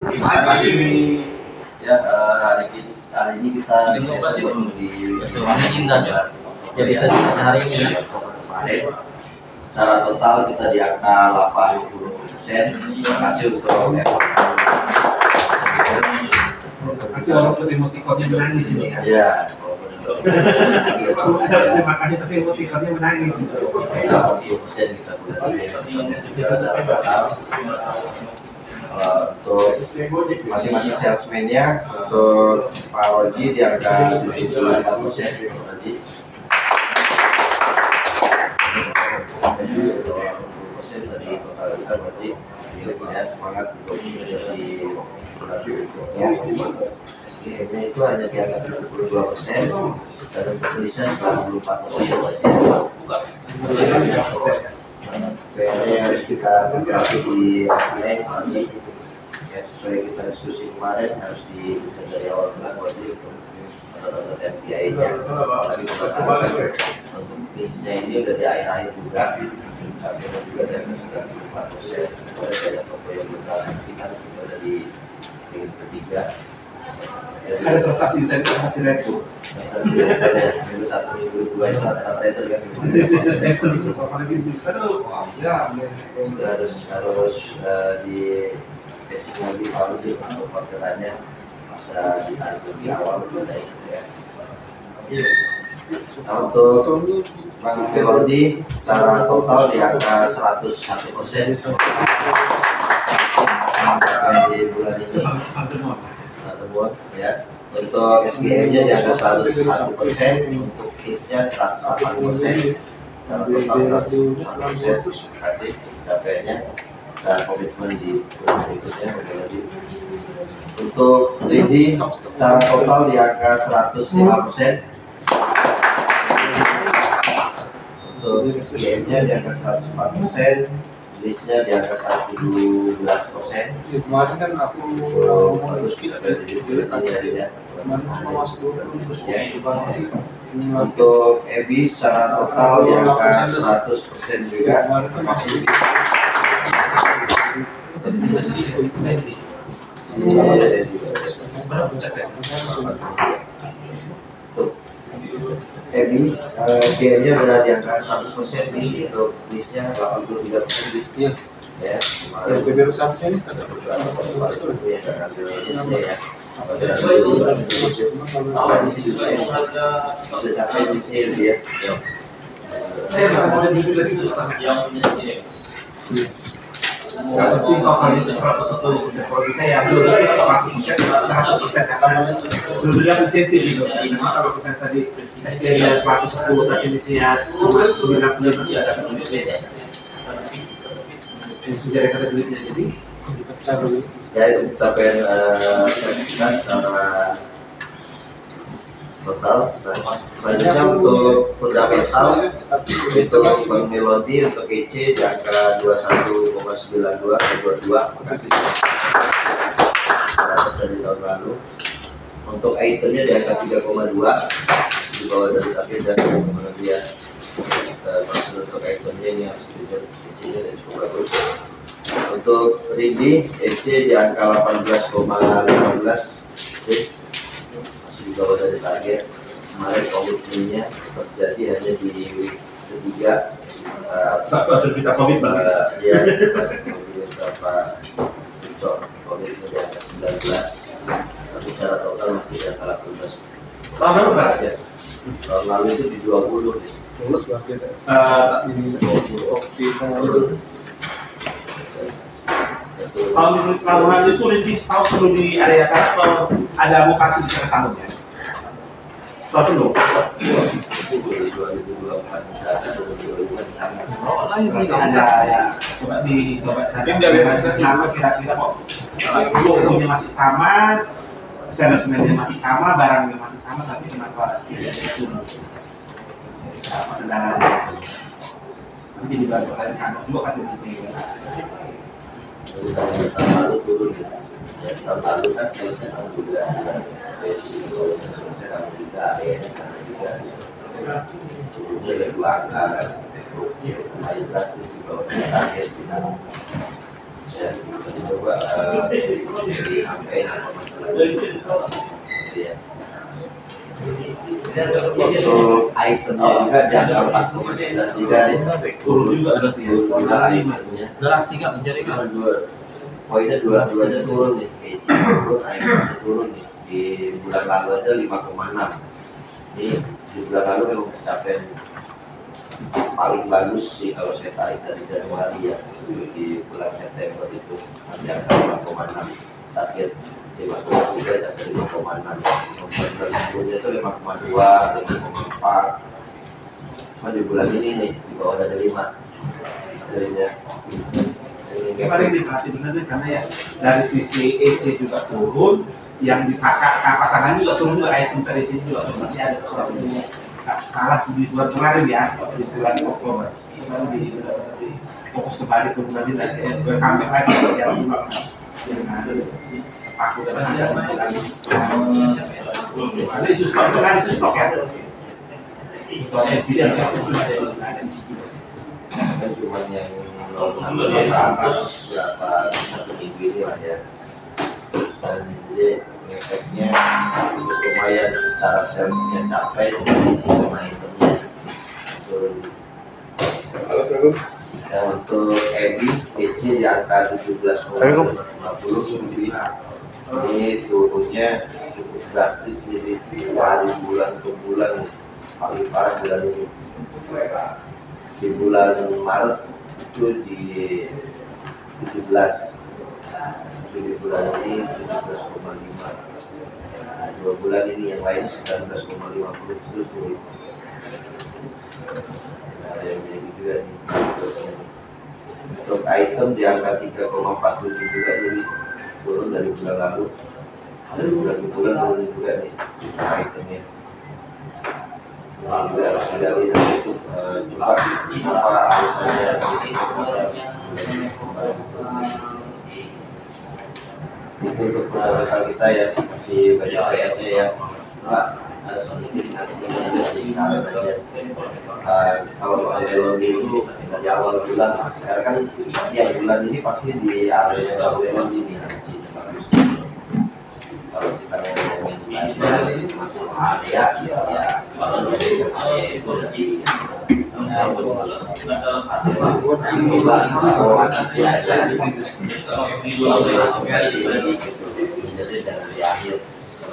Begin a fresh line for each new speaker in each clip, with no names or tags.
Hari ini kita di Indah ya bisa dilihat hari ini ya. Secara total kita di angka 80%. Terima kasih untuk
kasih walaupun emotikonnya menangis ini ya.
Ya.
Terima kasih tapi emotikonnya menangis.
80% kita untuk masing-masing salesman-nya. Untuk Pak Roji di angka 75%. Dari total kita berarti ya, semangat untuk menjadi SGM-nya itu hanya di angka 32% dan untuk tulisan 94%. PR-nya harus kita berarti di SGM ya, sesuai kita diskusi kemarin harus dibuka dari awal bulan wajib untuk otot-otot MTI-nya. Untuk bisnya ini udah di akhir-akhir juga. Kita juga dari 94%. Ada toko yang kita nantikan kita ada di minggu ketiga.
Ada transaksi dari transaksi itu.
Minggu 1, minggu 2 itu rata-rata itu kan.
Itu bisa apalagi bisa tuh. Ya,
harus di basic lagi kalau untuk orderannya bisa ditarik di awal mulai ya. Nah, untuk Bang Felordi secara total di angka 101% di bulan ini ya. Untuk SGM-nya di angka 101%, untuk KIS-nya 108%, dan total 101%. Terima kasih capaiannya dan komitmen di bulan berikutnya. Untuk Lidi secara total di angka 105%. Untuk SGM-nya di angka 104%, listnya di angka 117%.
Kemarin kan aku
harus kita tadi harinya. Untuk EBI secara total di angka 100% juga. EBI SGM-nya adalah di angka 100% nih, untuk listnya 83%
ya.
Ya,
Yang PBR saatnya ini
ada beberapa persoalan yang akan dilakukan ya.
Tapi total itu 110%. Kalau bisa ya dulu 100%, dulu insentif gitu. Kalau kita tadi SGM 110 tapi isinya cuma 99 ya sangat berbeda. Sudah ada kata tulisnya jadi
ya itu capaian sertifikat secara total. Selanjutnya untuk fundamental itu Bang Melodi untuk EC di angka 21,92 dan 22. Makasih atas dari tahun lalu. Untuk itemnya di angka 3,2 di bawah dari target dan kemudian maksud untuk itemnya ini harus dilihat EC-nya dan cukup bagus. Untuk Rindi EC di angka 18,15 masih di bawah dari target. Kemarin komitmennya terjadi hanya di week ketiga.
kita komit banget.
Ya, beberapa komitmen di angka 19, tapi secara total masih di angka 18.
Tahun lalu berapa aja?
Tahun lalu itu di 20.
lulus berarti ini
tahun lalu itu rilis tahu perlu di area sana atau ada mutasi di sana tahunnya? Tahu perlu?
Itu 2024 misalnya, 2025 misalnya.
Oh, lain ini ada ya. Coba tapi dari nama kira-kira kok logonya masih sama, salesman-nya masih sama, barangnya masih sama, tapi kenapa tidak itu? Apa kendalanya? Jadi dibantu oleh kantor juga kan ini.
Tahun lalu turun ya. Tahun lalu kan salesnya kan juga saya kamu juga akhirnya karena juga turunnya ya 2 angka kan. Mayoritas itu juga target kita. Ya, kita coba disampaikan apa masalah ya. Untuk itemnya juga di angka 4,93 nih,
turun juga berarti ya.
juga itemnya.
Galaksi kak mencari kak.
Poinnya dua-duanya turun nih, EC turun, itemnya turun nih. Di bulan lalu aja 5,6. Ini di bulan lalu memang pencapaian paling bagus sih kalau saya tarik dari Januari ya. Di bulan September itu di angka 5,6, target 5,3 dan 5,6. Bulan sebelumnya itu 5,2, 5,4. Cuma di bulan ini nih di bawah dari 5 jadinya.
Kemarin diperhati benar nih karena ya dari sisi EC juga turun, yang di pasangan juga turun juga, item per EC juga sebenarnya ada sesuatu yang salah di bulan kemarin ya, di bulan Oktober. Kemarin di fokus kembali ke bulan ini, berkambing lagi yang dua. Aku udah lagi. Ada isu stok itu kan isu stok ya. Soalnya bidang siapa juga ada di situ.
Kan cuma yang 600 berapa satu minggu ini lah ya. Dan jadi efeknya lumayan secara salesnya capek, tapi cuma itemnya turun.
Halo, Assalamualaikum.
Dan untuk EBI, EC di angka 17,50. Ini turunnya cukup drastis dari bulan ke bulan nih. Paling parah bulan ini. Di bulan Maret itu di 17, di bulan ini 17,5. Nah, 2 bulan ini yang lain 19,50 terus turun. Nah, yang jadi juga nih. Untuk item di angka 3,47 juga jadi turun dari bulan lalu. Dari bulan ke bulan turun juga nih itemnya. Juga harus digali itu coba apa alasannya itu untuk modal kita ya, masih banyak PR-nya ya Pak. Sedikit nasinya aja sih aja. Kalau melodi itu dari awal bulan, sekarang kan ya bulan ini pasti di area melodi ini. Kalau kita ngomongin masalah area ya kalau dari area itu dari jadi dari akhir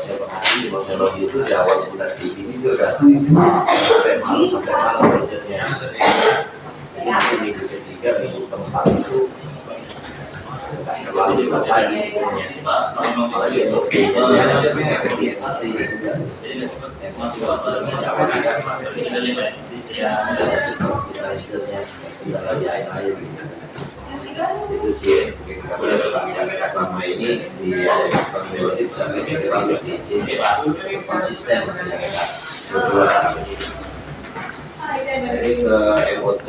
saya perhati bahwa melodi itu di awal bulan ini juga sampai malam budgetnya. Jadi nanti minggu ketiga, minggu keempat itu terlalu lagi apalagi untuk itu sih selama ini di melodi sampai terlalu konsisten jadi ke MOT.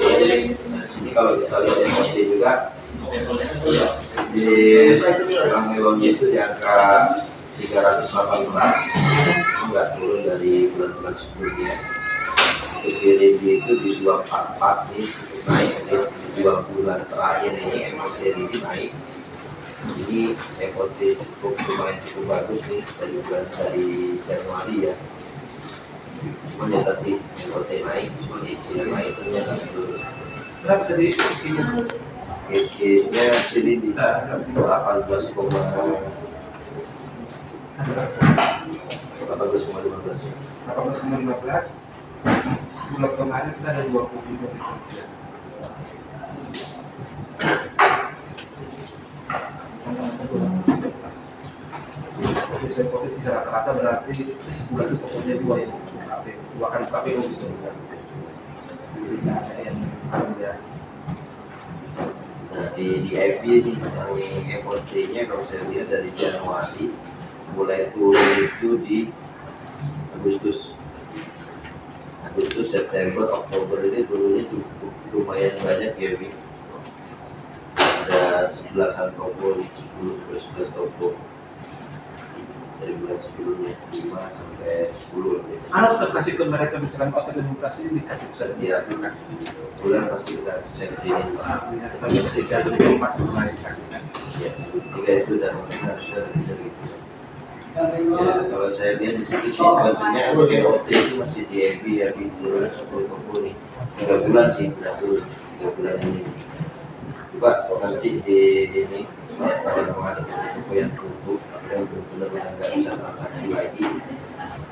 Sini kalau kita lihat MOT juga di Bang Meloni itu di angka 318, nggak turun dari bulan-bulan sebelumnya. Untuk DRD itu di 244 ini cukup naik di 2 bulan terakhir ini MOT ini naik. Jadi MOT lumayan cukup bagus nih dari Januari ya. Cuma ya tadi MOT naik, cuma EC-nya naik ternyata turun.
Berapa tadi EC-nya?
EC-nya sini di 18,15.
Bulan kemarin kita ada 20 juga. Posisi rata-rata berarti sebulan itu pokoknya 2 ya, 2 kali KPU gitu. Jadi ada yang ya.
Nah di FB ini yang MOT-nya kalau saya lihat dari Januari mulai turun itu di Agustus, September, Oktober ini turunnya cukup lumayan banyak ya, Bi. Ada 11-an toko, 10-11 toko. Dari dari bulan sebelumnya 5 sampai 10 gitu.
Tetap kasih ke mereka misalkan autodemokrasi dikasih
Iya, bulan pasti kita sendiriin Pak.
tapi ketika itu empat kasihkan.
Ya, tiga itu dan harusnya bisa gitu. Ya, kalau saya lihat di sini situasinya GOT itu masih di EB ya di bulan 10 nih 3 bulan sih sudah turun 3 bulan ini. Coba nanti di ini pada kemarin toko yang tutup yang benar-benar nggak bisa transaksi lagi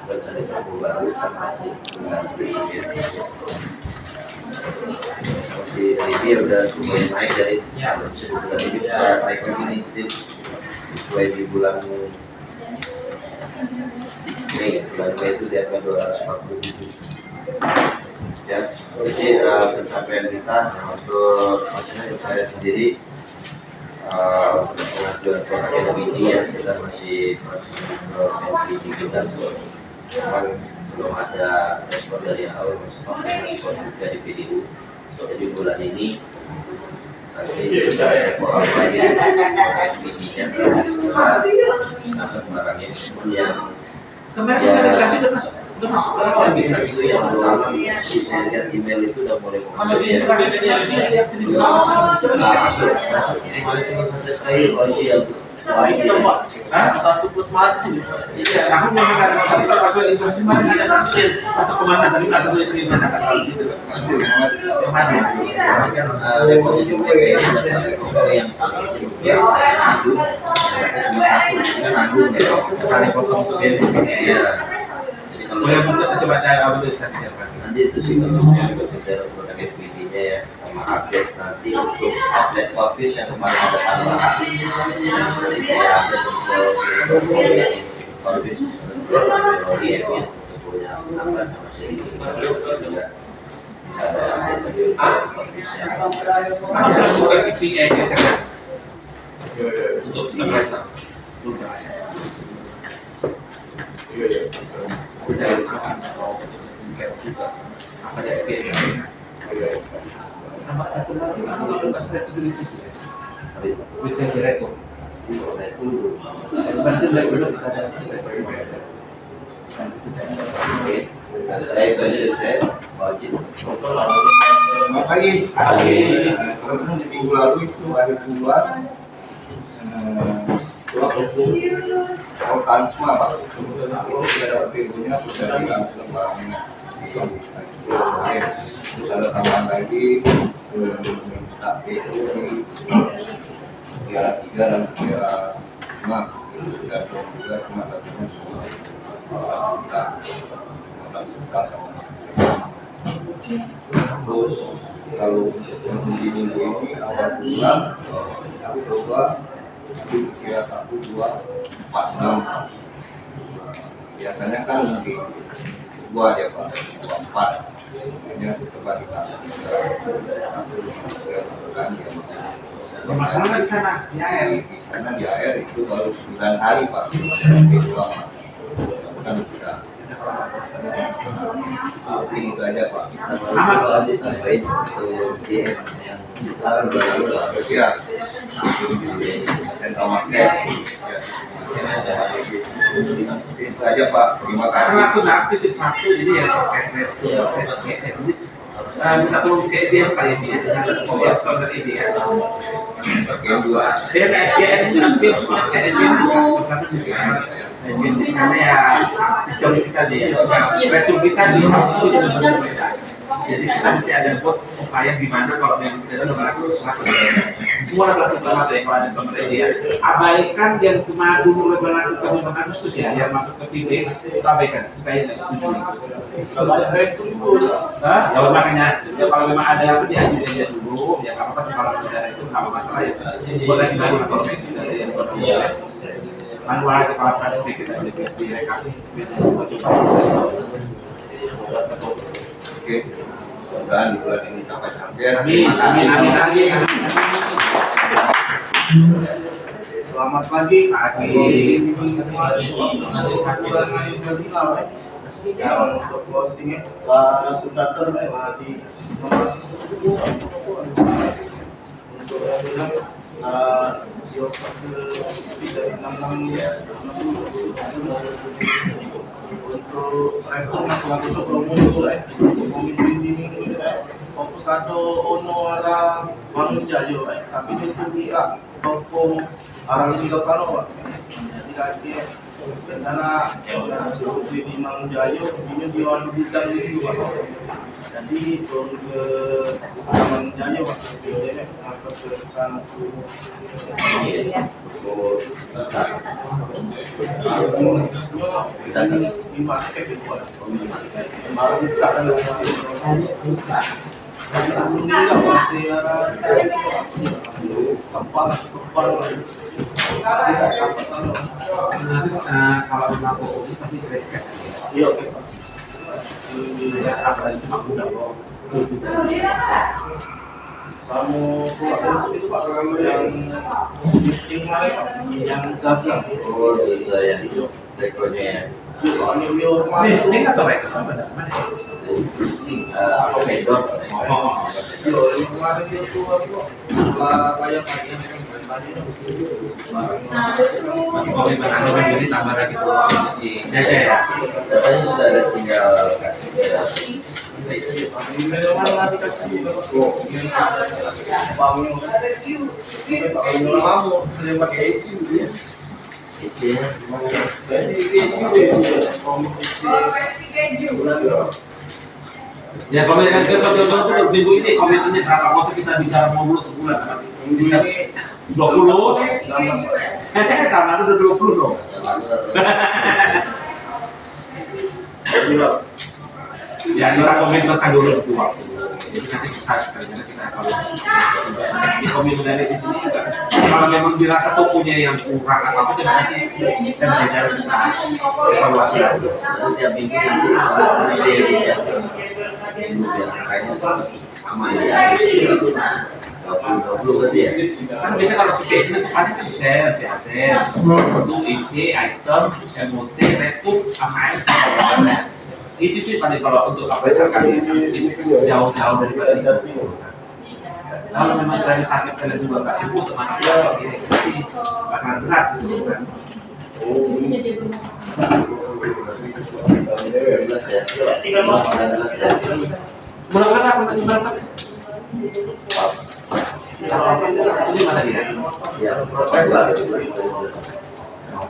dan ada toko baru kan pasti ganti ya. Masih dari dia udah lumayan naik dari sebulan ini naik lagi nih sesuai di bulan Mei itu di angka 247 ya. Jadi pencapaian kita untuk maksudnya untuk saya sendiri untuk pengajuan ke akademi ini ya kita masih menjadi kita memang belum ada respon dari awal respon juga di PDU. Jadi bulan ini nanti sudah saya follow up lagi akademinya dapat barangnya yang
Kemarin organisasi udah masuk ke
bisa itu yang belum saya lihat email itu udah mulai
kalau di ini yang sedikit
masuk ini malah cuma sampai sekali kunci yang
satu plus mati. Iya, aku mau mengatakan tapi kalau pasal itu masih mana tidak masuk atau kemana tadi atau dari sini mana kalau gitu yang mana?
kan repotnya juga kayak yang itu cuma satu itu nanggung ya
Kali potong untuk dia di sini.
iya jadi kalau
Boleh untuk coba apa itu siapa?
nanti itu sih bentuknya juga bicara produk SPG-nya ya sama update nanti untuk update office yang kemarin ada tambahan nanti saya update untuk office memori ya untuk punya tambahan sama seri juga bisa ada update lagi untuk office yang
Ada suka KPI di sana untuk merasa. Apa dia KPI? Tambah satu lagi, aku lupa sudah tulis di sini. Bisa direkom. Berarti belum kita ada
oke saya itu aja dari saya wajib
Selamat pagi. Kalau minggu lalu itu ada dua Kansma Pak. Sudah dapat pintunya sudah bilang sebelumnya. Terus ada tambahan lagi tapi tiga dan tiga lima sudah juga cuma satunya semua kita melakukan. Terus kalau di minggu ini awal bulan aku coba tapi kira 1, 2, 4, 6 biasanya kan di 2 aja Pak 2, 4 ini aku coba dikasih
bermasalah di sana di air.
Di sana di air itu baru 9 hari Pak itu lama kan bisa itu aja Pak.
aman tambahin untuk DX yang kita baru
Ya, dan tamatnya itu aja Pak. Terima
Karena
kasih.
aku nggak aktif satu jadi ya pakai SGN kita perlu kayak dia kayak dia yang standar ini ya.
Bagian 2
Dan SGN itu SGN cuma SGN di satu tapi SGN di sana ya histori kita dia retur kita di itu juga berbeda. Jadi kita mesti ada buat upaya gimana kalau yang kita udah melakukan sesuatu. Semua adalah kita masuk kalau ada standar ini ya. Abaikan yang kemarin dulu melakukan 5 Agustus ya yang masuk ke PB itu abaikan supaya tidak setuju. Ya makanya ya kalau memang ada apa diajuin aja dulu ya nggak apa-apa sih kalau negara itu nggak masalah ya buat lagi baru lah kalau kayak gitu yang sebelumnya manual kepala plastik kita direkam
Oke. Mudah-mudahan di bulan ini sampai sampai.
amin.
Selamat pagi. Untuk closingnya Pak Sudarto di nomor 10 untuk
Yo ke 66 ya. Untuk rekor masalah itu promo itu pemimpin ini fokus satu ono ada manusia yo tapi itu dia toko orang ini kalau sana Pak. Jadi lagi karena si di Mangjayo ini di Wan Bintang itu Pak. Jadi turun ke Mangjayo Pak. Dia ngangkat ke sana.
Iya. Oh, besar.
Kita di market itu Pak. Baru buka kan jadi sebelum ini masih ada kepala tidak dapat kalau memang fokus pasti kredit. Iya oke. Apa cuma udah kok. Kamu itu Pak yang listing mana Pak? Yang Zaza.
Oh, itu ya. Rekonya ya.
Soalnya bio listing atau rekor apa?
Apa vendor?
Yo, yang kemarin itu aku lah kayak tadi
Oh, ibarat Anda menjadi tambah lagi si Jaja ya.
Datanya sudah ada, tinggal kasih dia.
Ya komen kan ke jodoh tuh minggu ini komentarnya berapa? Mau kita bicara mau dulu sebulan masih. Ini 20. Tangan udah 20 dong. Ya kita komitmen dulu butuh waktu. Jadi nanti kita kalau ini komitmen dari itu juga. Kalau memang dirasa tokonya yang kurang atau apa jadi nanti saya belajar kita evaluasi lagi.
Nanti tiap minggu nanti pilih ya. Biar kayaknya aman ya. 20 berarti ya.
Kan biasa kalau kita itu tempatnya kan sales ya sales. Untuk IC, item, MOT, retup, sama itu sih tadi kalau untuk apa misalkan jauh-jauh daripada itu. Kalau memang sudah ditarget kalian juga nggak ibu otomatis ini pasti bakal berat gitu kan.
19 ya. 19 ya.
Mudah-mudahan apa masih berapa? Satu lima tadi ya.
Ya.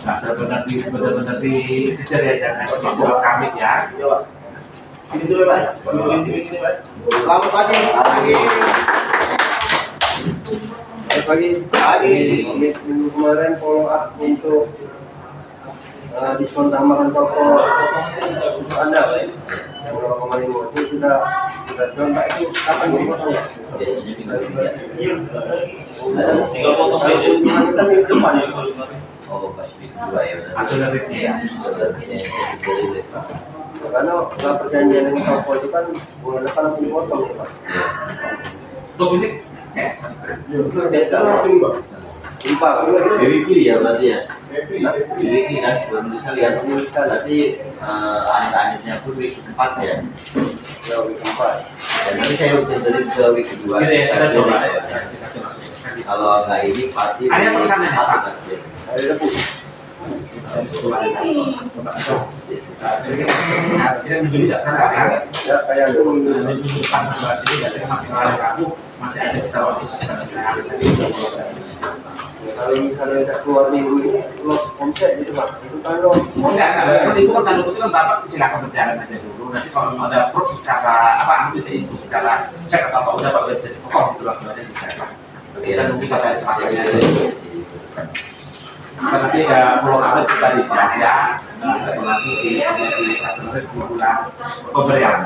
Asal benar-benar dikejar ya jangan buat kami ya.
Ini dulu Pak. Ini Pak. Selamat pagi.
Pagi. Minggu kemarin follow up untuk diskon tambahan toko Anda. Yang 0,5 itu sudah contoh itu kapan dipotong ya?
Biasanya minggu 3.
Tinggal potong kita minggu depan ya.
Oh, pas minggu 2 ya.
Hasil dari ya.
Karena kalau perjanjian dengan toko itu kan bulan depan langsung dipotong ya Pak.
Untuk ini cash.
Lupa.
Weekly ya berarti ya. Weekly kan, 2 minggu sekali kan. Berarti akhir-akhirnya pun week 4 ya.
Ya, week 4.
Dan nanti saya udah dari ke week 2.
Ini ya, kita coba ya.
Kalau nggak ini pasti.
Ada yang pesanan ya, Pak?
Hari Rabu.
Kita menuju di sana kan?
Ya, kayak itu
Menuju depan berarti dari masih hari Rabu masih ada kita waktu sekitar 9 hari tadi.
kalau misalnya udah keluar minggu ini loss omset gitu Pak. Itu kan lo
Enggak, kan itu kan tanda kutip kan Bapak silakan berjalan aja dulu. Nanti kalau mau ada proof secara apa, bisa info secara cek atau apa udah Pak bisa dipotong itu langsung aja bisa. Kita nunggu sampai selesainya. Nanti ya pulau Abad kita di ya, satu lagi si customer 2 bulan pemberian.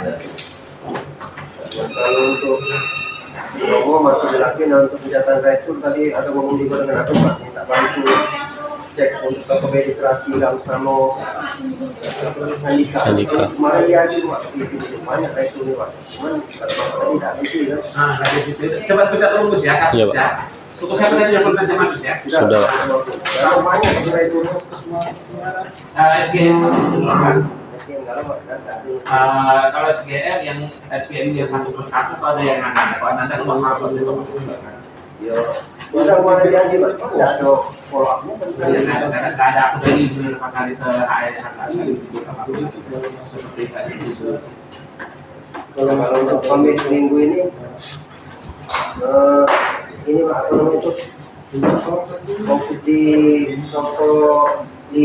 kalau untuk logo masih dilakukan. Nah, untuk penjatan retur tadi ada ngomong juga dengan aku Pak, minta bantu cek untuk ke registrasi sama Handika. Kemarin dia aja Pak, itu banyak retur nih Pak. Cuman tadi tidak isi kan.
Nah, dari sisi coba kita tunggu ya, satu ya. Untuk siapa tadi yang belum sama ya?
Sudah. Kalau banyak returnya
SGM itu kan.
sekian kalau Pak, ada.
Kalau SGM yang 1+1 ada yang ada. Kalau anda nomor 1 itu kan.
Ya, Udah mau ada janji Pak, nggak ada follow up-nya kan?
Nggak ada aku dari beberapa kali ke ASN lagi disebut apa seperti tadi disebut.
Kalau untuk komit minggu ini Pak apa namanya itu fokus di toko